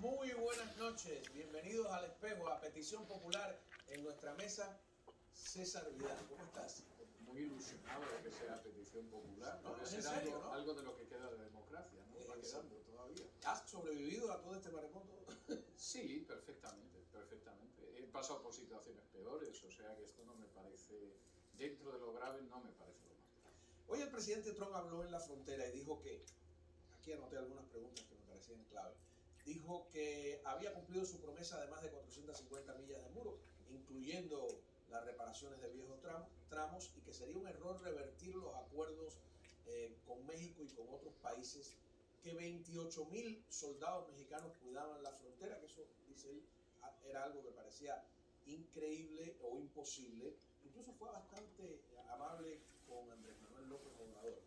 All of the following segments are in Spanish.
Muy buenas noches, bienvenidos al Espejo, a petición popular en nuestra mesa. César Vidal, ¿cómo estás? Muy ilusionado de que sea petición popular. No, Debe es ser en serio, algo, ¿no? algo de lo que queda de democracia, ¿no? Va quedando todavía. ¿Has sobrevivido a todo este maremoto? Sí, perfectamente, perfectamente. He pasado por situaciones peores, o sea que esto no me parece, dentro de lo grave, no me parece lo más grave. Hoy el presidente Trump habló en la frontera y dijo que, aquí anoté algunas preguntas que me parecían clave, dijo que había cumplido su promesa de más de 450 millas de muro, incluyendo las reparaciones de viejos tramos, y que sería un error revertir los acuerdos con México y con otros países, que 28.000 soldados mexicanos cuidaban la frontera, que eso, dice él, era algo que parecía increíble o imposible. Incluso fue bastante amable con Andrés Manuel López Obrador.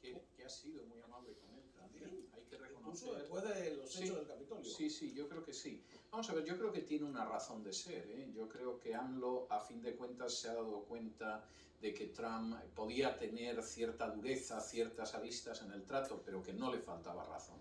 Que ha sido muy amable con él también, Sí, hay que reconocer. Incluso después de los hechos del Capitolio. Sí, yo creo que sí. Vamos a ver, yo creo que tiene una razón de ser, ¿eh? Yo creo que AMLO, a fin de cuentas, se ha dado cuenta de que Trump podía tener cierta dureza, ciertas aristas en el trato, pero que no le faltaba razón.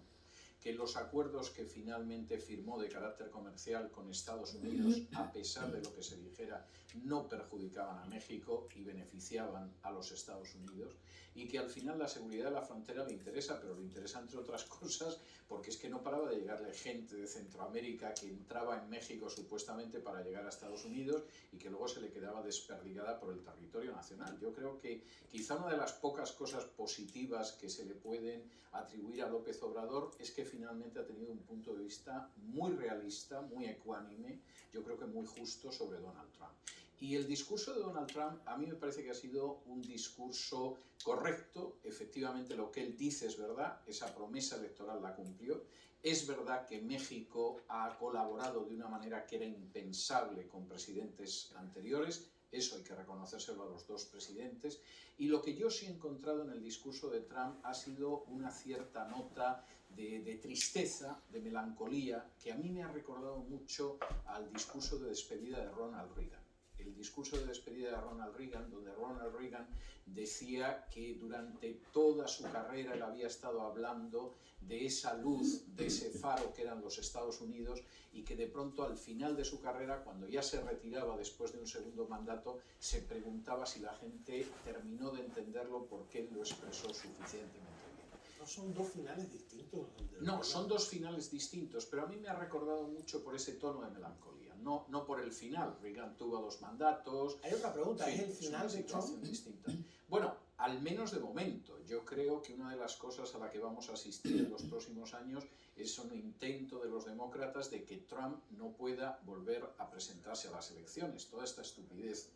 Que los acuerdos que finalmente firmó de carácter comercial con Estados Unidos, a pesar de lo que se dijera, no perjudicaban a México y beneficiaban a los Estados Unidos, y que al final la seguridad de la frontera le interesa, pero le interesa entre otras cosas porque es que no paraba de llegarle gente de Centroamérica que entraba en México supuestamente para llegar a Estados Unidos y que luego se le quedaba desperdigada por el territorio nacional. Yo creo que quizá una de las pocas cosas positivas que se le pueden atribuir a López Obrador es que finalmente ha tenido un punto de vista muy realista, muy ecuánime, yo creo que muy justo sobre Donald Trump. Y el discurso de Donald Trump a mí me parece que ha sido un discurso correcto, efectivamente lo que él dice es verdad, esa promesa electoral la cumplió, es verdad que México ha colaborado de una manera que era impensable con presidentes anteriores, eso hay que reconocérselo a los dos presidentes, y lo que yo sí he encontrado en el discurso de Trump ha sido una cierta nota de tristeza, de melancolía, que a mí me ha recordado mucho al discurso de despedida de Ronald Reagan. El discurso de despedida de Ronald Reagan, donde Ronald Reagan decía que durante toda su carrera él había estado hablando de esa luz, de ese faro que eran los Estados Unidos, y que de pronto al final de su carrera, cuando ya se retiraba después de un segundo mandato, se preguntaba si la gente terminó de entenderlo porque él lo expresó suficientemente bien. ¿No son dos finales distintos? No, son dos finales distintos, pero a mí me ha recordado mucho por ese tono de melancolía, no por el final. Reagan tuvo 2 mandatos. Hay otra pregunta, en fin, ¿es el final de Trump? Distinta. Bueno, al menos de momento. Yo creo que una de las cosas a la que vamos a asistir en los próximos años es un intento de los demócratas de que Trump no pueda volver a presentarse a las elecciones. Toda esta estupidez,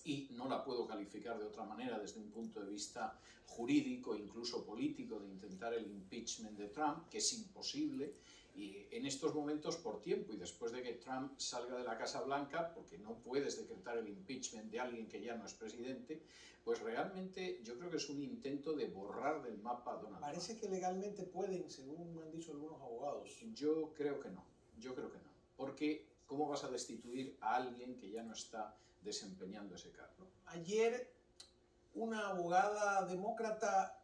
y no la puedo calificar de otra manera desde un punto de vista jurídico, incluso político, de intentar el impeachment de Trump, que es imposible, y en estos momentos por tiempo, y después de que Trump salga de la Casa Blanca, porque no puedes decretar el impeachment de alguien que ya no es presidente, pues realmente yo creo que es un intento de borrar del mapa a Donald Trump. Parece que legalmente pueden, según me han dicho algunos abogados. Yo creo que no, porque ¿cómo vas a destituir a alguien que ya no está desempeñando ese cargo? Ayer una abogada demócrata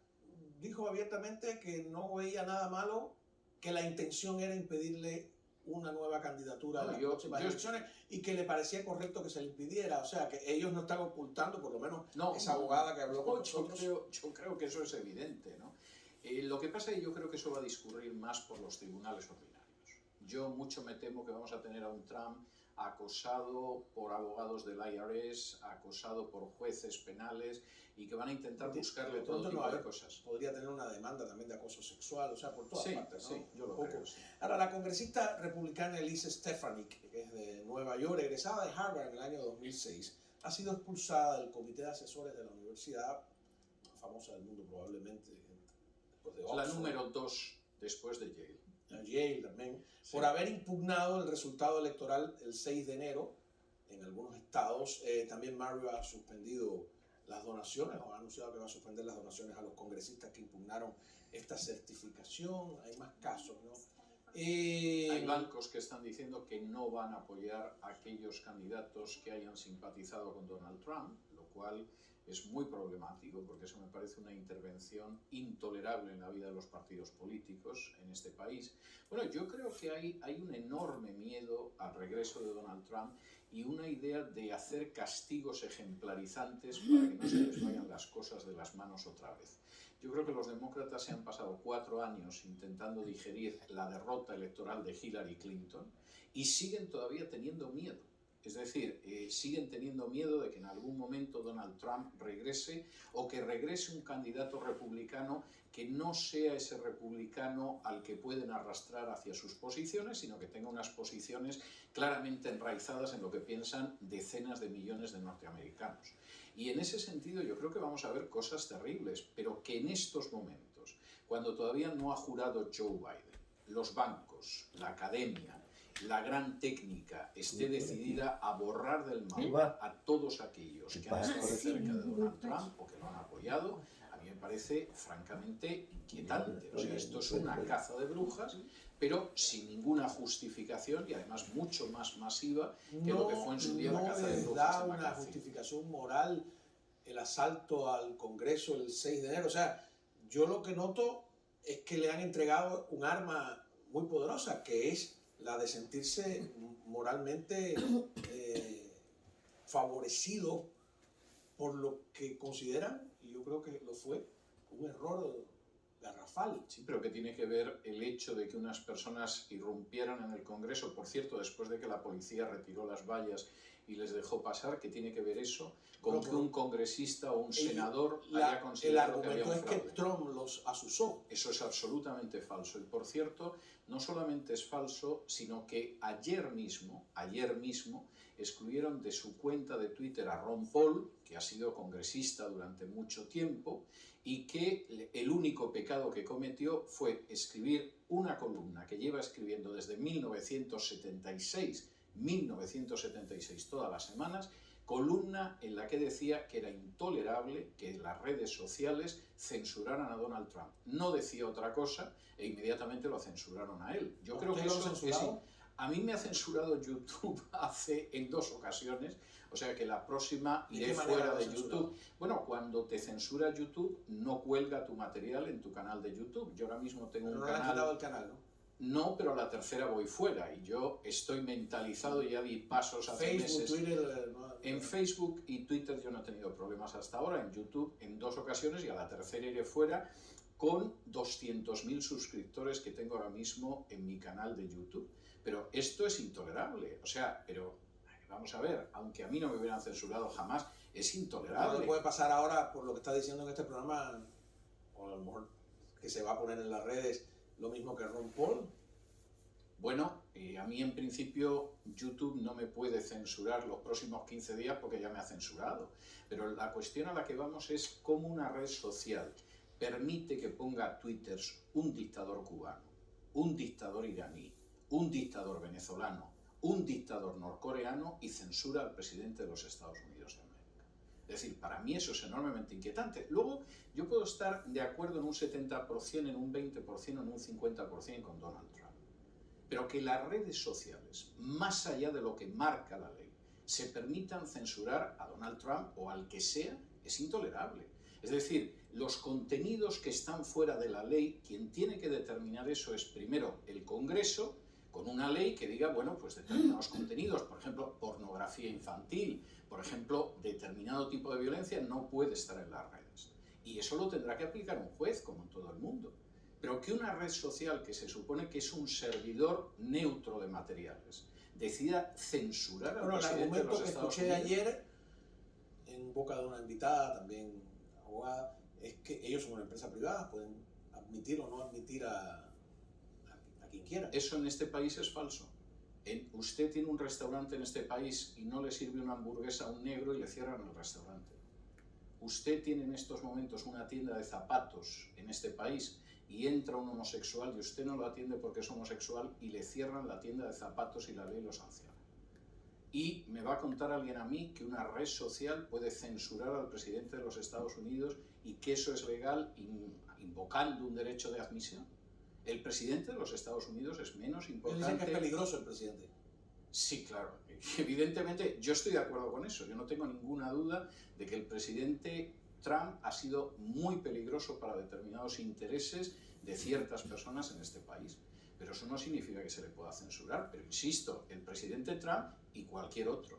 dijo abiertamente que no veía nada malo, que la intención era impedirle una nueva candidatura a las próximas elecciones y que le parecía correcto que se le impidiera. O sea, que ellos no están ocultando, por lo menos esa abogada que habló con nosotros. Yo creo que eso es evidente, ¿no? Lo que pasa es que yo creo que eso va a discurrir más por los tribunales ordinarios. Yo mucho me temo que vamos a tener a un Trump acosado por abogados del IRS, acosado por jueces penales, y que van a intentar buscarle todo tipo de cosas. Podría tener una demanda también de acoso sexual, o sea, por todas partes, ¿no? Sí, yo lo creo, sí. Ahora, la congresista republicana Elise Stefanik, que es de Nueva York, egresada de Harvard en el año 2006, ha sido expulsada del comité de asesores de la universidad, más famosa del mundo probablemente, después de Oxford. La número 2 después de Yale. Yale también, por haber impugnado el resultado electoral el 6 de enero en algunos estados. También Mario ha suspendido las donaciones, o ha anunciado que va a suspender las donaciones a los congresistas que impugnaron esta certificación. Hay más casos, ¿no? Hay bancos que están diciendo que no van a apoyar a aquellos candidatos que hayan simpatizado con Donald Trump, lo cual es muy problemático, porque eso me parece una intervención intolerable en la vida de los partidos políticos en este país. Bueno, yo creo que hay un enorme miedo al regreso de Donald Trump y una idea de hacer castigos ejemplarizantes para que no se les vayan las cosas de las manos otra vez. Yo creo que los demócratas se han pasado 4 años intentando digerir la derrota electoral de Hillary Clinton y siguen todavía teniendo miedo. Es decir, siguen teniendo miedo de que en algún momento Donald Trump regrese o que regrese un candidato republicano que no sea ese republicano al que pueden arrastrar hacia sus posiciones, sino que tenga unas posiciones claramente enraizadas en lo que piensan decenas de millones de norteamericanos. Y en ese sentido yo creo que vamos a ver cosas terribles, pero que en estos momentos, cuando todavía no ha jurado Joe Biden, los bancos, la academia, la gran técnica esté decidida a borrar del mapa a todos aquellos que han estado cerca de Donald Trump o que lo han apoyado, a mí me parece francamente inquietante. O sea, esto es una caza de brujas, pero sin ninguna justificación y además mucho más masiva que lo que fue en su día la caza de brujas. No les da una justificación moral el asalto al Congreso el 6 de enero. O sea, yo lo que noto es que le han entregado un arma muy poderosa, que es la de sentirse moralmente favorecido por lo que consideran, y yo creo que lo fue, un error garrafal. Sí, pero que tiene que ver el hecho de que unas personas irrumpieran en el Congreso, por cierto, después de que la policía retiró las vallas y les dejó pasar, ¿qué tiene que ver eso con que un congresista o un senador haya considerado que había un fraude? El argumento es que Trump los asusó. Eso es absolutamente falso. Y por cierto, no solamente es falso, sino que ayer mismo, excluyeron de su cuenta de Twitter a Ron Paul, que ha sido congresista durante mucho tiempo, y que el único pecado que cometió fue escribir una columna que lleva escribiendo desde 1976 todas las semanas, columna en la que decía que era intolerable que las redes sociales censuraran a Donald Trump. No decía otra cosa e inmediatamente lo censuraron a él. Yo creo que eso es... A mí me ha censurado YouTube en 2 ocasiones, o sea que la próxima iré fuera de YouTube. Bueno, cuando te censura YouTube, no cuelga tu material en tu canal de YouTube. Yo ahora mismo tengo un canal... No le han quitado el canal, ¿no? No, pero a la tercera voy fuera y yo estoy mentalizado, ya di pasos hace meses. Twitter, en Facebook y Twitter yo no he tenido problemas hasta ahora, en YouTube en 2 ocasiones y a la tercera iré fuera con 200.000 suscriptores que tengo ahora mismo en mi canal de YouTube. Pero esto es intolerable, o sea, pero vamos a ver, aunque a mí no me hubieran censurado jamás, es intolerable. ¿Qué puede pasar ahora por lo que está diciendo en este programa, o a lo mejor que se va a poner en las redes, lo mismo que Ron Paul? Bueno, a mí en principio YouTube no me puede censurar los próximos 15 días porque ya me ha censurado. Pero la cuestión a la que vamos es cómo una red social permite que ponga twitters un dictador cubano, un dictador iraní, un dictador venezolano, un dictador norcoreano y censura al presidente de los Estados Unidos de América. Es decir, para mí eso es enormemente inquietante. Luego, yo puedo estar de acuerdo en un 70%, en un 20%, en un 50% con Donald Trump. Pero que las redes sociales, más allá de lo que marca la ley, se permitan censurar a Donald Trump o al que sea, es intolerable. Es decir, los contenidos que están fuera de la ley, quien tiene que determinar eso es primero el Congreso, con una ley que diga, bueno, pues determinados contenidos, por ejemplo, pornografía infantil, por ejemplo, determinado tipo de violencia no puede estar en las redes. Y eso lo tendrá que aplicar un juez, como en todo el mundo. Pero que una red social que se supone que es un servidor neutro de materiales decida censurar al presidente de los Estados Unidos. El argumento que escuché ayer en boca de una invitada, también abogada, es que ellos son una empresa privada, pueden admitir o no admitir a quien quiera. Eso en este país es falso. Usted tiene un restaurante en este país y no le sirve una hamburguesa a un negro y le cierran el restaurante. Usted tiene en estos momentos una tienda de zapatos en este país y entra un homosexual y usted no lo atiende porque es homosexual y le cierran la tienda de zapatos y la ley lo sanciona. Y me va a contar alguien a mí que una red social puede censurar al presidente de los Estados Unidos y que eso es legal invocando un derecho de admisión. El presidente de los Estados Unidos es menos importante. Dicen que es peligroso el presidente. Sí, claro. evidentemente yo estoy de acuerdo con eso. Yo no tengo ninguna duda de que el presidente Trump ha sido muy peligroso para determinados intereses de ciertas personas en este país. Pero eso no significa que se le pueda censurar. Pero insisto, el presidente Trump y cualquier otro.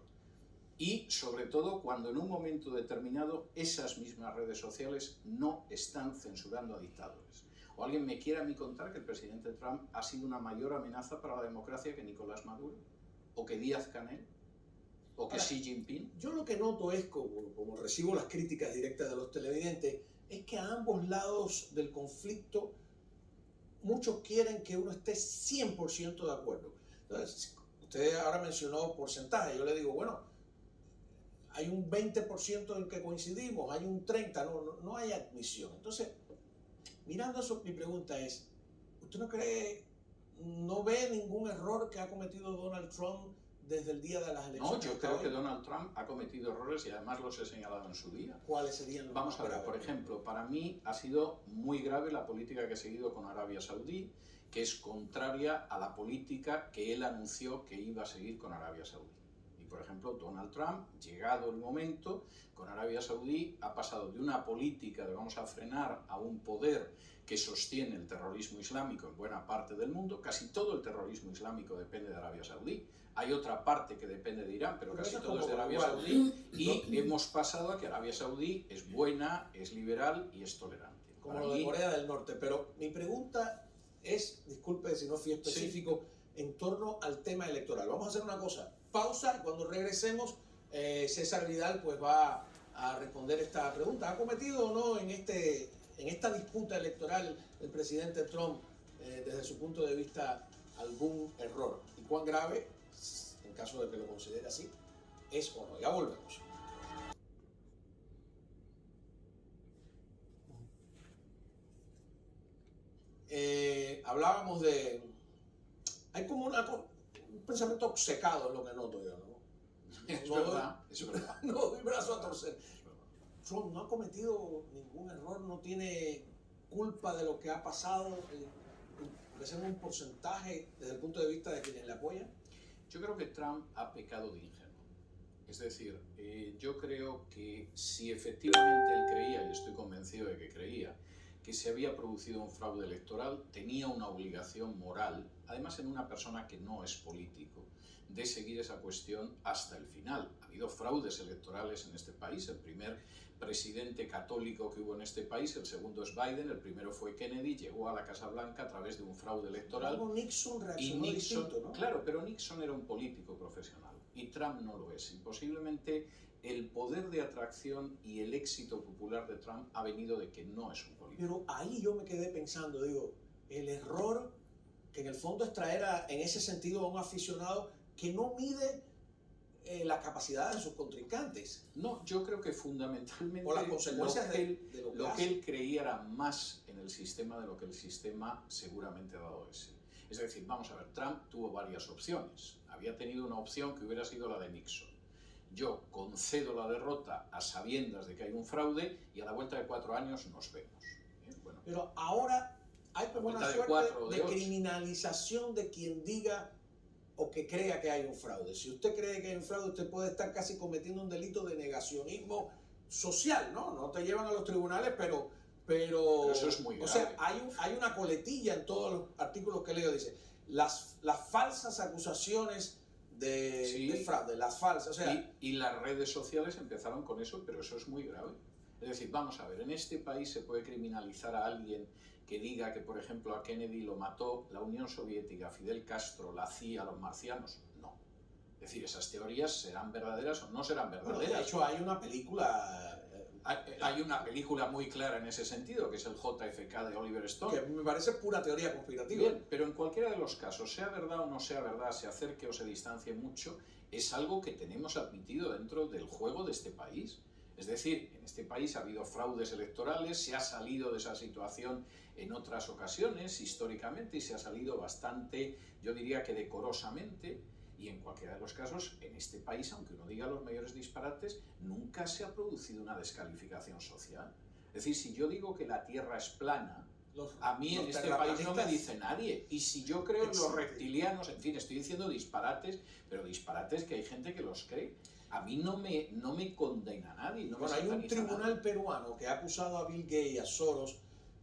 Y sobre todo cuando en un momento determinado esas mismas redes sociales no están censurando a dictadores. O alguien me quiera a mí contar que el presidente Trump ha sido una mayor amenaza para la democracia que Nicolás Maduro, o que Díaz-Canel, o que Xi Jinping. Yo lo que noto es, como recibo las críticas directas de los televidentes, es que a ambos lados del conflicto muchos quieren que uno esté 100% de acuerdo. Entonces, usted ahora mencionó porcentaje, yo le digo, bueno, hay un 20% en que coincidimos, hay un 30%, no hay admisión. Entonces, mirando eso, mi pregunta es, ¿usted no ve ningún error que ha cometido Donald Trump desde el día de las elecciones? No, yo creo que Donald Trump ha cometido errores y además los he señalado en su día. ¿Cuáles serían los Vamos a ver, por ejemplo, para mí ha sido muy grave la política que ha seguido con Arabia Saudí, que es contraria a la política que él anunció que iba a seguir con Arabia Saudí. Y, por ejemplo, Donald Trump, llegado el momento, con Arabia Saudí ha pasado de una política de vamos a frenar a un poder que sostiene el terrorismo islámico en buena parte del mundo. Casi todo el terrorismo islámico depende de Arabia Saudí. Hay otra parte que depende de Irán, pero casi todo es de Arabia Saudí. Y hemos pasado a que Arabia Saudí es buena, es liberal y es tolerante. Como lo de Corea del Norte. Pero mi pregunta es, disculpe si no fui específico, en torno al tema electoral. Vamos a hacer una cosa, pausa, y cuando regresemos, César Vidal pues va a responder esta pregunta. ¿Ha cometido o no en esta disputa electoral el presidente Trump, desde su punto de vista, algún error? ¿Y cuán grave, en caso de que lo considere así, es o no? Ya volvemos. Hablábamos de... Hay como un pensamiento obcecado en lo que noto yo, ¿no? Es verdad, es verdad. No doy brazo a torcer. Trump no ha cometido ningún error, no tiene culpa de lo que ha pasado, aunque sea un porcentaje desde el punto de vista de quienes le apoyan. Yo creo que Trump ha pecado de ingenuo. Es decir, yo creo que si efectivamente él creía, y estoy convencido de que creía, que se había producido un fraude electoral, tenía una obligación moral, además en una persona que no es político, de seguir esa cuestión hasta el final. Ha habido fraudes electorales en este país. El primer presidente católico que hubo en este país, el segundo es Biden, el primero fue Kennedy, llegó a la Casa Blanca a través de un fraude electoral. Luego Nixon reaccionó distinto, ¿no? Claro, pero Nixon era un político profesional y Trump no lo es. Y posiblemente el poder de atracción y el éxito popular de Trump ha venido de que no es un político. Pero ahí yo me quedé pensando, digo, el error que en el fondo es traer en ese sentido a un aficionado que no mide la capacidad de sus contrincantes. No, yo creo que fundamentalmente o las consecuencias de lo que él creía era más en el sistema de lo que el sistema seguramente ha dado de sí. Es decir, vamos a ver, Trump tuvo varias opciones. Había tenido una opción que hubiera sido la de Nixon. Yo concedo la derrota a sabiendas de que hay un fraude y a la vuelta de 4 años nos vemos. Bueno, pero ahora hay como una suerte de criminalización de quien diga o que crea que hay un fraude. Si usted cree que hay un fraude, usted puede estar casi cometiendo un delito de negacionismo social, ¿no? No te llevan a los tribunales, pero eso es muy grave. O sea, hay una coletilla en todos los artículos que leo, dice, las falsas acusaciones de fraude, las falsas, o sea... Y las redes sociales empezaron con eso, pero eso es muy grave. Es decir, vamos a ver, en este país se puede criminalizar a alguien que diga que, por ejemplo, a Kennedy lo mató la Unión Soviética, Fidel Castro, la CIA, los marcianos. No. Es decir, esas teorías serán verdaderas o no serán verdaderas. Bueno, de hecho, hay una película... Hay una película muy clara en ese sentido, que es el JFK de Oliver Stone. Que me parece pura teoría conspirativa. Bien, pero en cualquiera de los casos, sea verdad o no sea verdad, se acerque o se distancie mucho, es algo que tenemos admitido dentro del juego de este país. Es decir, en este país ha habido fraudes electorales, se ha salido de esa situación en otras ocasiones, históricamente, y se ha salido bastante, yo diría que decorosamente, y en cualquiera de los casos, en este país, aunque uno diga los mayores disparates, nunca se ha producido una descalificación social. Es decir, si yo digo que la Tierra es plana, A mí en este país no me dice nadie. Y si yo creo en los reptilianos, en fin, estoy diciendo disparates, pero disparates que hay gente que los cree. A mí no me condena nadie. No bueno, hay un tribunal peruano que ha acusado a Bill Gates, a Soros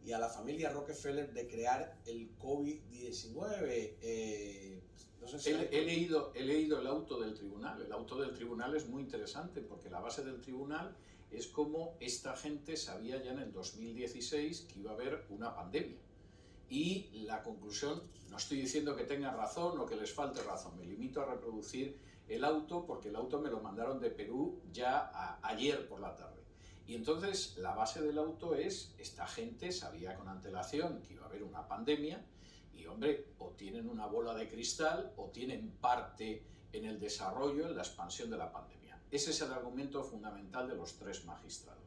y a la familia Rockefeller de crear el COVID-19. He leído el auto del tribunal. El auto del tribunal es muy interesante porque la base del tribunal es como esta gente sabía ya en el 2016 que iba a haber una pandemia. Y la conclusión, no estoy diciendo que tengan razón o que les falte razón, me limito a reproducir el auto porque el auto me lo mandaron de Perú ya ayer por la tarde. Y entonces la base del auto es, esta gente sabía con antelación que iba a haber una pandemia y, hombre, o tienen una bola de cristal o tienen parte en el desarrollo, en la expansión de la pandemia. Ese es el argumento fundamental de los tres magistrados.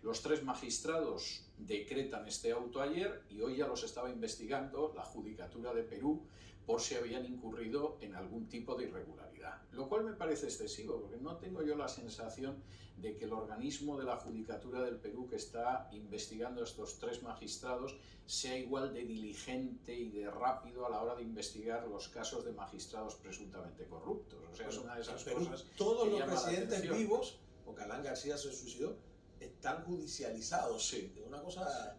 Los tres magistrados decretan este auto ayer y hoy ya los estaba investigando la Judicatura de Perú por si habían incurrido en algún tipo de irregularidad. Lo cual me parece excesivo, porque no tengo yo la sensación de que el organismo de la Judicatura del Perú que está investigando a estos tres magistrados sea igual de diligente y de rápido a la hora de investigar los casos de magistrados presuntamente corruptos. O sea, bueno, es una de esas cosas todos los presidentes vivos, porque Alan García se suicidó, están judicializados. Sí. Es una cosa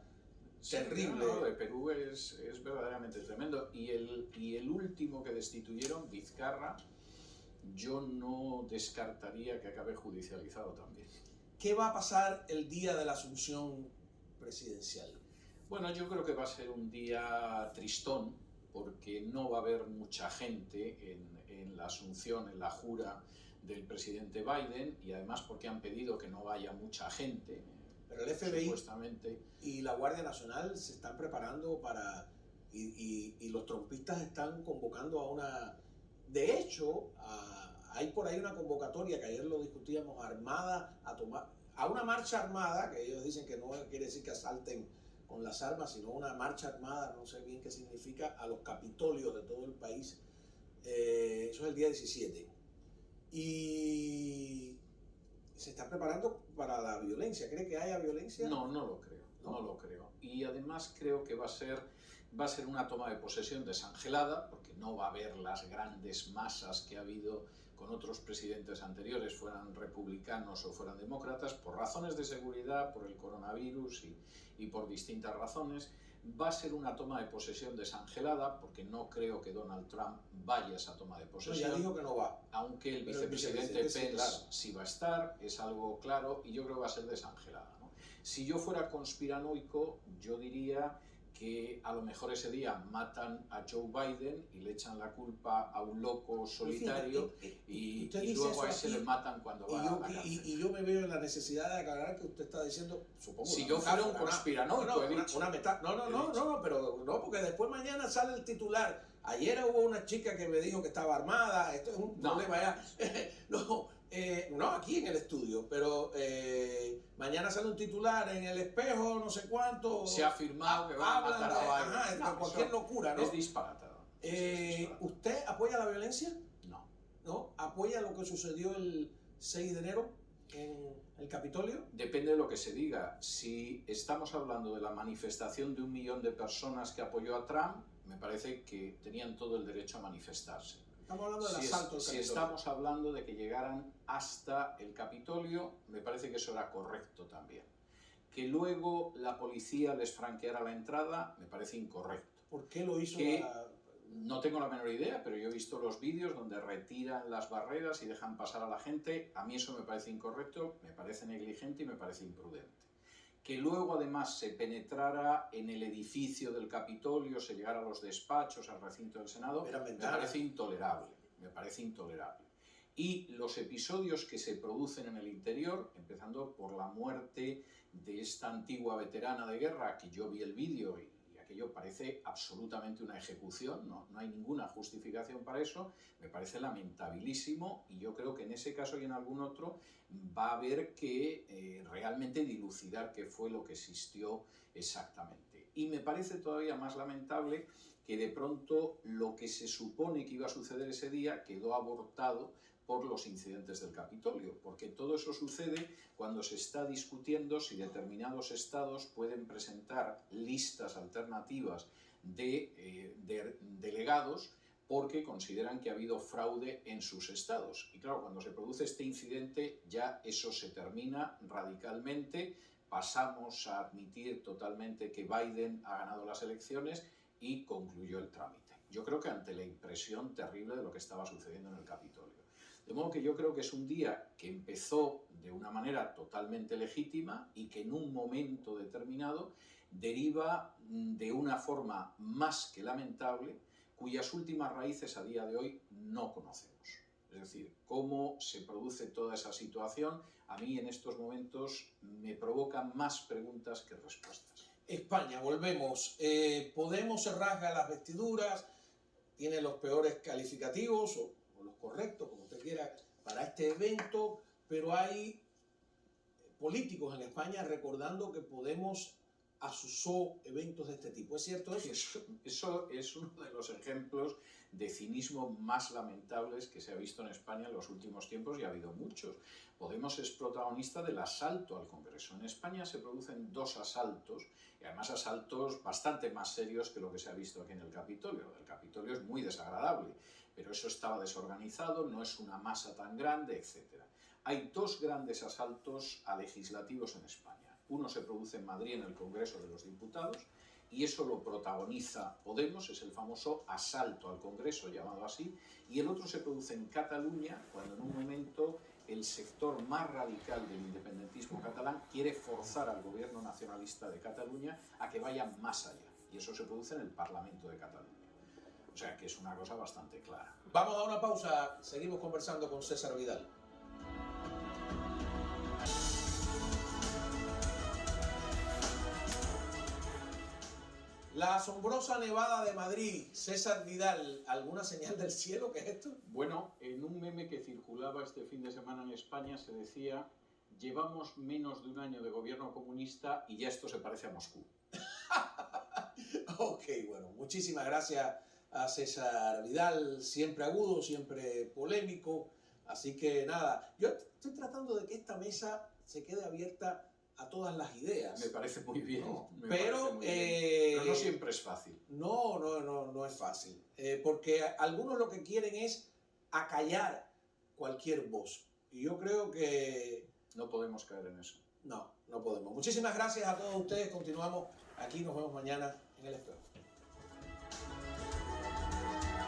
terrible. No, de Perú es verdaderamente tremendo. Y el último que destituyeron, Vizcarra, yo no descartaría que acabe judicializado también. ¿Qué va a pasar el día de la asunción presidencial? Bueno, yo creo que va a ser un día tristón, porque no va a haber mucha gente en la asunción, en la jura del presidente Biden, y además porque han pedido que no vaya mucha gente. Pero el FBI y la Guardia Nacional se están preparando para... Y los trumpistas están convocando a una... De hecho, hay por ahí una convocatoria que ayer lo discutíamos, armada, a una marcha armada, que ellos dicen que no quiere decir que asalten con las armas, sino una marcha armada, no sé bien qué significa, a los capitolios de todo el país. Eso es el día 17. Y se está preparando para la violencia. ¿Cree que haya violencia? No, no lo creo. No lo creo. Y además creo que va a ser una toma de posesión desangelada, porque no va a haber las grandes masas que ha habido con otros presidentes anteriores, fueran republicanos o fueran demócratas, por razones de seguridad, por el coronavirus y por distintas razones. Va a ser una toma de posesión desangelada, porque no creo que Donald Trump vaya a esa toma de posesión. No, ya dijo que no va. Aunque el vicepresidente Pence sí va a estar, es algo claro, y yo creo que va a ser desangelada, ¿no? Si yo fuera conspiranoico, yo diría que a lo mejor ese día matan a Joe Biden y le echan la culpa a un loco solitario y luego a ese le matan cuando va a la cárcel. Y yo me veo en la necesidad de aclarar que usted está diciendo, supongo. Si yo fuera un conspiranoico, no, pero no, porque después mañana sale el titular. Ayer hubo una chica que me dijo que estaba armada, esto es un problema ya. No, aquí en el estudio, pero mañana sale un titular en El Espejo, no sé cuánto. Se ha afirmado que va a matar a Biden. Cualquier locura, ¿no? Es disparatado. ¿Usted apoya la violencia? No. ¿No? ¿Apoya lo que sucedió el 6 de enero en el Capitolio? Depende de lo que se diga. Si estamos hablando de la manifestación de 1 millón de personas que apoyó a Trump, me parece que tenían todo el derecho a manifestarse. Estamos hablando del asalto al Capitolio. Si estamos hablando de que llegaran hasta el Capitolio, me parece que eso era correcto también. Que luego la policía les franqueara la entrada, me parece incorrecto. ¿Por qué lo hizo? No tengo la menor idea, pero yo he visto los vídeos donde retiran las barreras y dejan pasar a la gente. A mí eso me parece incorrecto, me parece negligente y me parece imprudente. Que luego además se penetrara en el edificio del Capitolio, se llegara a los despachos, al recinto del Senado, me parece intolerable. Y los episodios que se producen en el interior, empezando por la muerte de esta antigua veterana de guerra, que yo vi el vídeo y aquello parece absolutamente una ejecución, no hay ninguna justificación para eso, me parece lamentabilísimo, y yo creo que en ese caso y en algún otro va a haber que realmente dilucidar qué fue lo que existió exactamente. Y me parece todavía más lamentable que de pronto lo que se supone que iba a suceder ese día quedó abortado por los incidentes del Capitolio, porque todo eso sucede cuando se está discutiendo si determinados estados pueden presentar listas alternativas de delegados porque consideran que ha habido fraude en sus estados. Y claro, cuando se produce este incidente ya eso se termina radicalmente, pasamos a admitir totalmente que Biden ha ganado las elecciones y concluyó el trámite. Yo creo que ante la impresión terrible de lo que estaba sucediendo en el Capitolio. De modo que yo creo que es un día que empezó de una manera totalmente legítima y que en un momento determinado deriva de una forma más que lamentable, cuyas últimas raíces a día de hoy no conocemos. Es decir, cómo se produce toda esa situación, a mí en estos momentos me provoca más preguntas que respuestas. España, volvemos. Podemos se rasga las vestiduras, tiene los peores calificativos o los correctos, como usted quiera, para este evento, pero hay políticos en España recordando que Podemos asusó eventos de este tipo. ¿Es cierto eso? Eso es uno de los ejemplos de cinismo más lamentables que se ha visto en España en los últimos tiempos, y ha habido muchos. Podemos es protagonista del asalto al Congreso. En España se producen 2 asaltos, y además asaltos bastante más serios que lo que se ha visto aquí en el Capitolio. Lo del Capitolio es muy desagradable, pero eso estaba desorganizado, no es una masa tan grande, etc. Hay 2 grandes asaltos a legislativos en España. Uno se produce en Madrid, en el Congreso de los Diputados, y eso lo protagoniza Podemos, es el famoso asalto al Congreso, llamado así, y el otro se produce en Cataluña, cuando en un momento el sector más radical del independentismo catalán quiere forzar al gobierno nacionalista de Cataluña a que vaya más allá, y eso se produce en el Parlamento de Cataluña. O sea que es una cosa bastante clara. Vamos a una pausa, seguimos conversando con César Vidal. La asombrosa nevada de Madrid, César Vidal, ¿alguna señal del cielo? ¿Qué es esto? Bueno, en un meme que circulaba este fin de semana en España se decía: llevamos menos de un año de gobierno comunista y ya esto se parece a Moscú. Ok, bueno, muchísimas gracias a César Vidal, siempre agudo, siempre polémico, así que nada, yo estoy tratando de que esta mesa se quede abierta a todas las ideas. Me parece muy bien, pero no siempre es fácil. No es fácil, porque algunos lo que quieren es acallar cualquier voz, y yo creo que no podemos caer en eso. No podemos. Muchísimas gracias a todos ustedes, continuamos aquí, nos vemos mañana en el espejo.